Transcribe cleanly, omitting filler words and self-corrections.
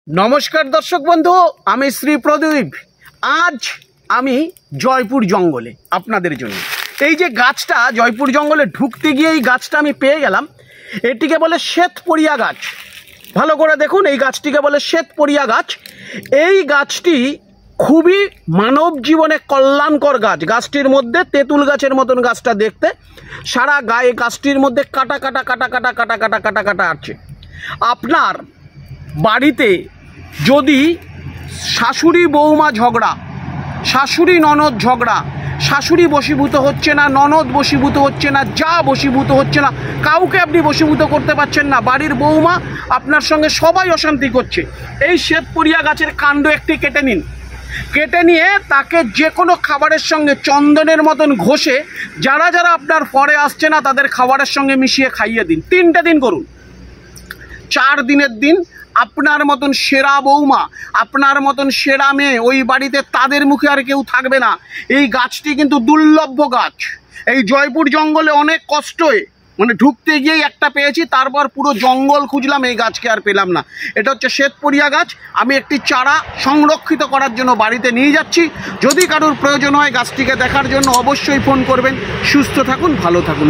नमस्कार दर्शक बंधु आमी श्री प्रदीप। आज आमी जयपुर जंगले आपनादेर जोन्नो এই যে গাছটা জয়পুর জঙ্গলে ঢুকতে গিয়ে এই গাছটা আমি পেয়ে গেলাম। এটিকে বলে শ্বেতপরিয়া গাছ। ভালো করে দেখুন, এই গাছটিকে বলে শ্বেতপরিয়া গাছ। এই গাছটি খুবই মানব জীবনে কল্যাণকর গাছ। গাছটির মধ্যে তেঁতুল গাছের মতন গাছটা দেখতে, সারা গায়ে গাছটির মধ্যে কাটা কাটা কাটা কাটা কাটা কাটা কাটা কাটা আছে। আপনার বাড়িতে যদি শাশুড়ি বৌমা ঝগড়া, শাশুড়ি ননদ ঝগড়া, শাশুড়ি বশীভূত হচ্ছে না, ননদ বশীভূত হচ্ছে না, যা বশীভূত হচ্ছে না, কাউকে আপনি বশীভূত করতে পারছেন না, বাড়ির বৌমা আপনার সঙ্গে সবাই অশান্তি করছে, এই শ্বেতপরিয়া গাছের কাণ্ড একটি কেটে নিন। কেটে নিয়ে তাকে যে কোনো খাবারের সঙ্গে চন্দনের মতন ঘষে যারা যারা আপনার পরে আসছে না তাদের খাবারের সঙ্গে মিশিয়ে খাইয়ে দিন। 3টে দিন করুন। 4 দিনের দিন আপনার মতন সেরা বৌমা, আপনার মতন সেরা মেয়ে ওই বাড়িতে তাদের মুখে আর কেউ থাকবে না। এই গাছটি কিন্তু দুর্লভ গাছ। এই জয়পুর জঙ্গলে অনেক কষ্টে ঢুকতে গিয়েই একটা পেয়েছি, তারপর পুরো জঙ্গল খুঁজলাম, এই গাছকে আর পেলাম না। এটা হচ্ছে শ্বেতপরিয়া গাছ। আমি একটি চারা সংরক্ষিত করার জন্য বাড়িতে নিয়ে যাচ্ছি। যদি কারোর প্রয়োজন হয় গাছটিকে দেখার জন্য অবশ্যই ফোন করবেন। সুস্থ থাকুন, ভালো থাকুন।